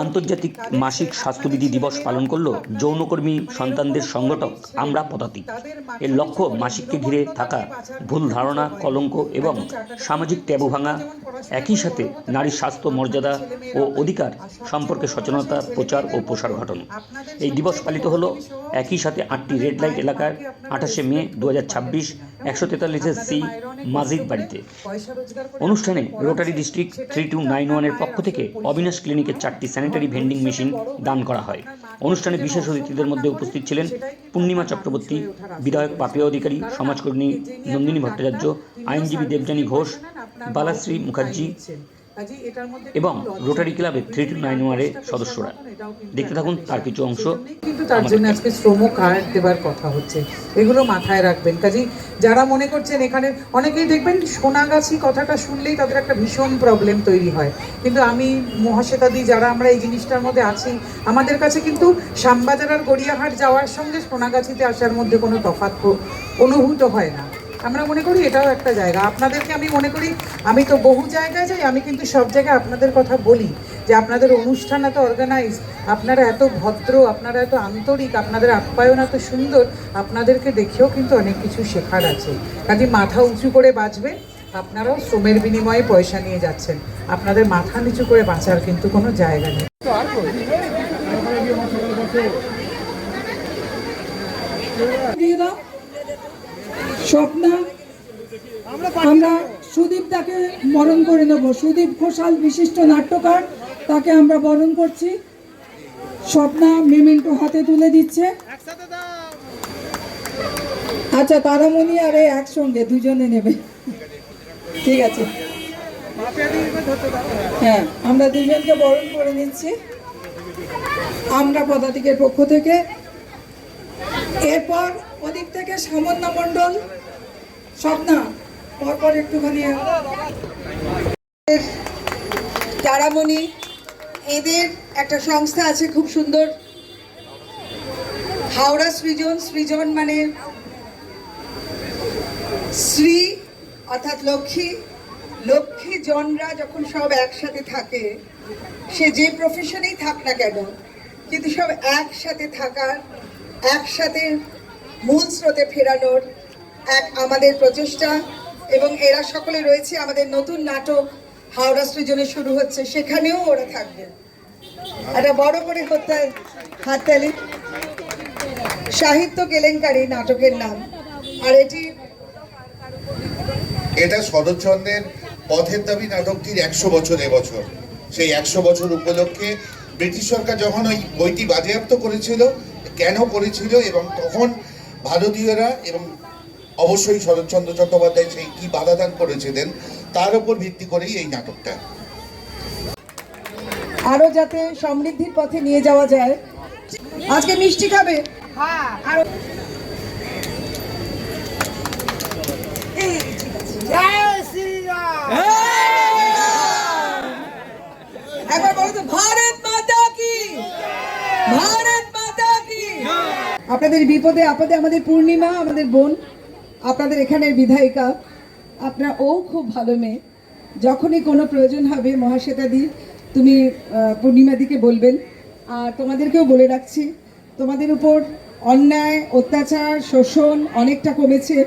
আন্তর্জাতিক মাসিক স্বাস্থ্যবিধি দিবস পালন করল যৌনকর্মী সন্তানদের সংগঠক আমরা পদাতিক। এর লক্ষ্য মাসিককে ঘিরে থাকা ভুল ধারণা, কলঙ্ক এবং সামাজিক ট্যাবু ভাঙা, একই সাথে নারীর স্বাস্থ্য, মর্যাদা ও অধিকার সম্পর্কে সচেতনতা প্রচার ও প্রসার ঘটানো। এই দিবস পালিত হলো একই সাথে 8টি রেড লাইট এলাকার 28শে মে 2026 143 সি মাজিদ বাড়িতে। অনুষ্ঠানে রোটারি ডিস্ট্রিক্ট 3291 এর পক্ষ থেকে অবিনাশ ক্লিনিকের 4টি স্যানিটারি ভেন্ডিং মেশিন দান করা হয়। অনুষ্ঠানে বিশেষ অতিথিদের মধ্যে উপস্থিত ছিলেন পূর্ণিমা চক্রবর্তী, বিধায়ক পাপিয়া অধিকারী, সমাজকর্মী নন্দিনী ভট্টাচার্য, আইনজীবী দেবযানী ঘোষ, বালাশ্রী মুখার্জি এবং রোটারি ক্লাবের 3291 এর সদস্যরা। দেখতে থাকুন তার কিছু অংশ। কিন্তু তার জন্য আজকে শ্রম কার্ড দেবার কথা হচ্ছে, এগুলো মাথায় রাখবেন। কাজেই যারা মনে করছেন, এখানে অনেকেই দেখবেন সোনাগাছি কথাটা শুনলেই তাদের একটা ভীষণ প্রবলেম তৈরি হয়, কিন্তু আমি মহাশ্বেতাদি যারা আমরা এই জিনিসটার মধ্যে আছি, আমাদের কাছে কিন্তু শ্যামবাজার আর গড়িয়াহাট যাওয়ার সঙ্গে সোনাগাছিতে আসার মধ্যে কোনো তফাৎ অনুভূত হয় না। আমরা মনে করি এটাও একটা জায়গা। আপনাদেরকে আমি মনে করি, আমি তো বহু জায়গায় যাই, আমি কিন্তু সব জায়গায় আপনাদের কথা বলি যে আপনাদের অনুষ্ঠান এত অর্গানাইজ, আপনারা এত ভদ্র, আপনারা এত আন্তরিক, আপনাদের আপ্যায়ন এত সুন্দর, আপনাদেরকে দেখেও কিন্তু অনেক কিছু শেখার আছে। কাজে মাথা উঁচু করে বাঁচবেন। আপনারাও শ্রমের বিনিময়ে পয়সা নিয়ে যাচ্ছেন, আপনাদের মাথা নিচু করে বাঁচার কিন্তু কোনো জায়গা নেই। স্বপ্না, আমরা সুদীপ দাকে বরণ করে নেব। সুদীপ ঘোষাল বিশিষ্ট নাট্যকার, তাকে আমরা বরণ করছি। স্বপ্না মেমেন্টো হাতে তুলে দিচ্ছে। আচ্ছা, তারামণি আর একসঙ্গে দুজনে নেবে, ঠিক আছে? হ্যাঁ, আমরা দুজনকে বরণ করে নিচ্ছি আমরা পদাতিকের পক্ষ থেকে। এরপর ওদিক থেকে সামান্য মণ্ডল, স্বপ্না পরপর একটুখানি। তারামণি, এদের একটা সংস্থা আছে খুব সুন্দর, হাওড়া সৃজন। সৃজন মানে শ্রী অর্থাৎ লক্ষ্মী। লক্ষ্মী জনরা যখন সব একসাথে থাকে, সে যে প্রফেশনেই থাক না কেন, কিন্তু সব একসাথে থাকার, একসাথে মূল স্রোতে ফেরানোর এক আমাদের প্রচেষ্টা। এবং এরা সকলে রয়েছে। আমাদের নতুন নাটক হাওড়া সৃজনে শুরু হচ্ছে, সেখানেও ওরা থাকবে। একটা বড় করে হাততালি। সাহিত্য কেলেঙ্কারি নাটকের নাম। আর এটা শরৎচন্দ্রের পথের দাবি নাটকটির 100 বছর এবছর। সেই 100 বছর উপলক্ষে ব্রিটিশ সরকার যখন ওই বইটি বাজেয়াপ্ত করেছিল, কেন করেছিল এবং তখন ভারতীয়রা এবং অবশ্যই শরৎচন্দ্র চট্টোপাধ্যায় সেই কি বাধাদান করেছিলেন, তার উপর ভিত্তি করেই এই নাটকটা। আরো যাতে সমৃদ্ধির পথে নিয়ে যাওয়া যায়। আজকে মিষ্টি খাবে? হ্যাঁ। একবার বলো তো, ভারত মাতা কি, ভারত মাতা কি। আপনাদের বিপদে আপদে আমাদের পূর্ণিমা, আমাদের বোন, আপনাদের এখানের বিধায়িকা, আপনার ও খুব ভালো মেয়ে। যখনই কোনো প্রয়োজন হবে মহাশ্বেতাদি, তুমি পূর্ণিমাদিকে বলবেন। আর তোমাদেরকেও বলে রাখছি, তোমাদের উপর অন্যায়, অত্যাচার, শোষণ অনেকটা কমেছে।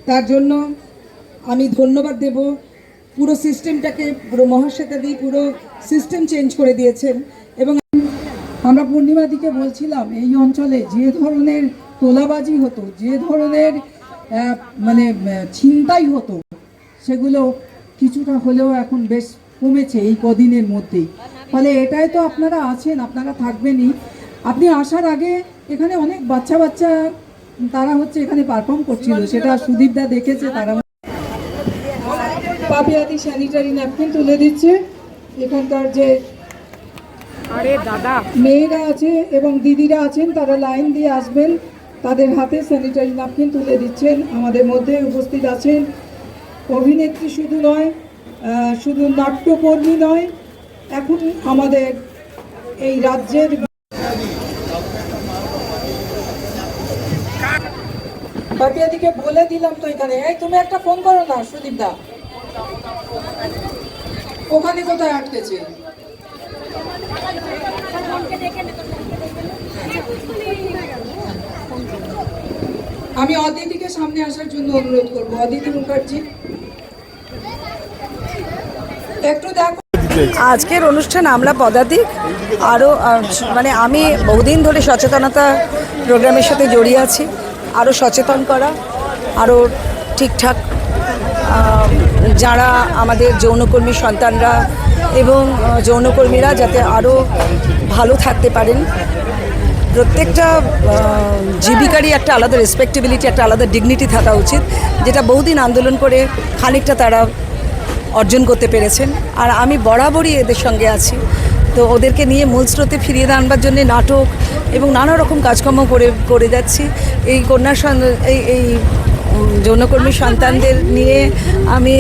তার জন্য আমি ধন্যবাদ দেব পুরো সিস্টেমটাকে। পুরো মহাশ্বেতাদি পুরো সিস্টেম চেঞ্জ করে দিয়েছেন। এবং আমরা পূর্ণিমাদিকে বলছিলাম, এই অঞ্চলে যে ধরনের তোলাবাজি হতো, যে ধরনের মানে ছিনতাই হতো, সেগুলো কিছুটা হলেও এখন বেশ কমেছে এই কদিনের মধ্যেই। ফলে এটাই তো আপনারা আছেন, আপনারা থাকবেনই। আপনি আসার আগে এখানে অনেক বাচ্চা তারা এখানে পারফর্ম করছিল, সেটা সুদীপদা দেখেছে। তারা পাপিয়াদি স্যানিটারি ন্যাপকিন তুলে দিচ্ছে। এখানকার যে মেয়েরা আছে এবং দিদিরা আছেন, তারা লাইন দিয়ে আসবেন, তাদের হাতে স্যানিটারি ন্যাপকিন তুলে দিচ্ছেন। আমাদের মধ্যে উপস্থিত আছেন অভিনেত্রী শুধু নয়, শুধু নাট্যকর্মী নয়, এখন আমাদের এই রাজ্যের। পাপিয়াদিকে বলে দিলাম তো এখানে, এই তুমি একটা ফোন করো না সুদীপ দা। ওখানে কোথায় আটকেছে? আমি অদিতিকে সামনে আসার জন্য অনুরোধ করবো। অদিতি মুখার্জি একটু দেখো। আজকের অনুষ্ঠান আমরা পদাতিক আরও মানে আমি বহুদিন ধরে সচেতনতা প্রোগ্রামের সাথে জড়িয়ে আছি, আরও সচেতন করা, আরও ঠিকঠাক যারা আমাদের যৌনকর্মী সন্তানরা এবং যৌনকর্মীরা যাতে আরও ভালো থাকতে পারেন। প্রত্যেকটা জীবিকারই একটা আলাদা রেসপেক্টেবিলিটি, একটা আলাদা ডিগনিটি থাকা উচিত, যেটা বহুদিন আন্দোলন করে খানিকটা তারা অর্জন করতে পেরেছেন। আর আমি বরাবরই এদের সঙ্গে আছি। তো ওদেরকে নিয়ে মূল স্রোতে ফিরিয়ে আনবার জন্যে নাটক এবং নানা রকম কাজকর্ম করে যাচ্ছি। এই কন্যা এই যৌনকর্মী সন্তানদের নিয়ে আমি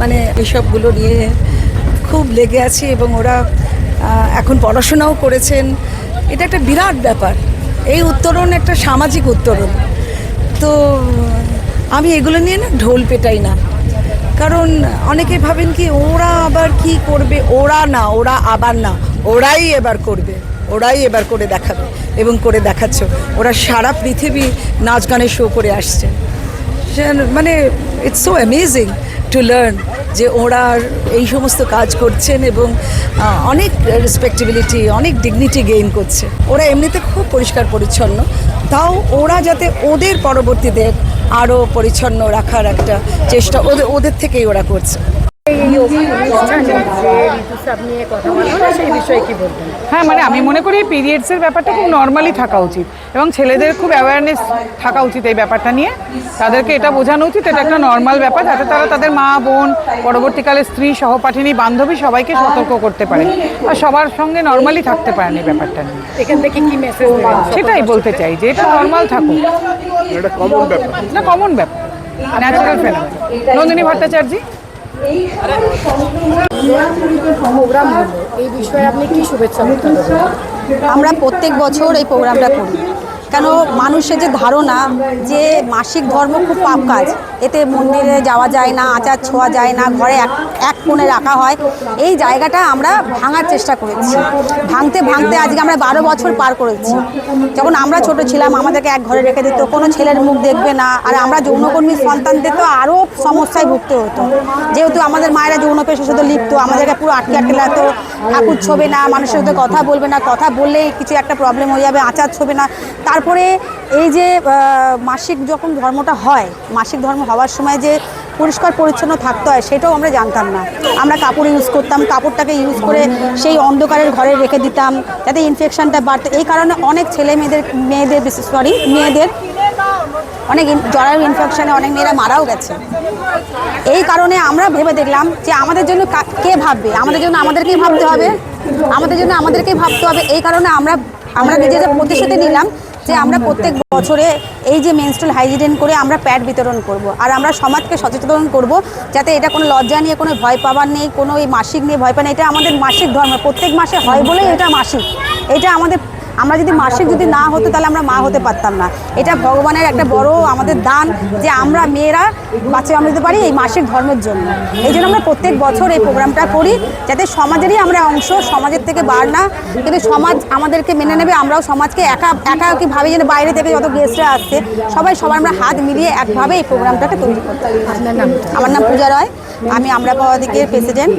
মানে এইসবগুলো নিয়ে খুব লেগে আছি এবং ওরা এখন পড়াশোনাও করেছেন। এটা একটা বিরাট ব্যাপার। এই উত্তরণ একটা সামাজিক উত্তরণ। তো আমি এগুলো নিয়ে না ঢোল পেটাই না, কারণ অনেকে ভাবেন কি ওরা আবার কি করবে। ওরা না, ওরা আবার না, ওরাই এবার করবে, ওরাই এবার করে দেখাবে এবং করে দেখাচ্ছে। ওরা সারা পৃথিবী নাচ গানের শো করে আসছে। মানে it's so amazing to learn যে ওরা এই সমস্ত কাজ করছেন এবং অনেক রেসপেক্টেবিলিটি, অনেক ডিগনিটি গেইন করছে। ওরা এমনিতে খুব পরিষ্কার পরিচ্ছন্ন, তাও ওরা যাতে ওদের পরবর্তীতে আরও পরিচ্ছন্ন রাখার একটা চেষ্টা ওদের থেকেই ওরা করছে। হ্যাঁ, মানে আমি মনে করি পিরিয়ডসের ব্যাপারটা খুব নর্মালি থাকা উচিত এবং ছেলেদের খুব অ্যাওয়ারনেস থাকা উচিত এই ব্যাপারটা নিয়ে। তাদেরকে এটা বোঝানো উচিত এটা একটা নর্মাল ব্যাপার, যাতে তারা তাদের মা, বোন, পরবর্তীকালে স্ত্রী, সহপাঠিনী, বান্ধবী সবাইকে সতর্ক করতে পারে আর সবার সঙ্গে নর্মালি থাকতে পারেন এই ব্যাপারটা নিয়ে। এখান থেকে কি মেসেজ সেটাই বলতে চাই যে এটা নর্মাল থাকুক, এটা কমন ব্যাপার না কমন ব্যাপার, natural phenomenon. Nandini Bhattacharya, programme হলো এই বিষয়ে আপনি কি শুভেচ্ছা বক্তব্য দেবেন? আমরা প্রত্যেক বছর এই প্রোগ্রামটা করি, কেন মানুষের যে ধারণা যে মাসিক ধর্ম খুব পাপ কাজ, এতে মন্দিরে যাওয়া যায় না, আচার ছোঁয়া যায় না, ঘরে এক কোণে রাখা হয়, এই জায়গাটা আমরা ভাঙার চেষ্টা করেছি। ভাঙতে ভাঙতে আজকে আমরা 12 বছর পার করেছি। যখন আমরা ছোট ছিলাম আমাদেরকে এক ঘরে রেখে দিত, কোনো ছেলের মুখ দেখবে না। আর আমরা যৌনকর্মী সন্তানদের তো আরও সমস্যায় ভুগতে হতো, যেহেতু আমাদের মায়েরা যৌন পেশার সাথে লিপ্ত, আমাদেরকে পুরো আটকে রাখতো। ঠাকুর ছোবে না, মানুষের সাথে কথা বলবে না, কথা বললে কিছু একটা প্রবলেম হয়ে যাবে, আচার ছোবে না। তারপরে এই যে মাসিক যখন ধর্মটা হয়, মাসিক ধর্ম হওয়ার সময় যে পরিষ্কার পরিচ্ছন্ন থাকতে হয় সেটাও আমরা জানতাম না। আমরা কাপড় ইউজ করতাম, কাপড়টাকে ইউজ করে সেই অন্ধকারের ঘরে রেখে দিতাম যাতে ইনফেকশনটা বাড়তো। এই কারণে অনেক ছেলে মেয়েদের অনেক জরায়ু ইনফেকশনে অনেক মেয়েরা মারাও গেছে। এই কারণে আমরা ভেবে দেখলাম যে আমাদের জন্য কে ভাববে, আমাদের জন্য আমাদেরকেই ভাবতে হবে, এই কারণে আমরা নিজেদের প্রতিশ্রুতি নিলাম যে আমরা প্রত্যেক বছরে এই যে মেনস্ট্রুয়াল হাইজিন করে আমরা প্যাড বিতরণ করব। আর আমরা সমাজকে সচেতন করব যাতে এটা কোনো লজ্জা নিয়ে কোনো ভয় পাবার নেই, কোনো এই মাসিক নিয়ে ভয় পায় না। এটা আমাদের মাসিক ধর্ম, প্রত্যেক মাসে হয় বলেই এটা মাসিক। এটা আমরা যদি মাসিক যদি না হতো তাহলে আমরা মা হতে পারতাম না। এটা ভগবানের একটা বড় আমাদের দান যে আমরা মেয়েরা বাচ্চা জন্ম দিতে পারি এই মাসিক ধর্মের জন্য। এই জন্য আমরা প্রত্যেক বছর এই প্রোগ্রামটা করি, যাতে সমাজেরই আমরা অংশ, সমাজের থেকে বার না, কিন্তু সমাজ আমাদেরকে মেনে নেবে। আমরাও সমাজকে একা কি ভাবি যেন বাইরে থেকে যত গেস্টরা আসছে সবাই আমরা হাত মিলিয়ে একভাবে এই প্রোগ্রামটাকে তৈরি করতে। আপনার নাম? আমার নাম পূজা রায়, আমি আমরা পদাতিকের প্রেসিডেন্ট।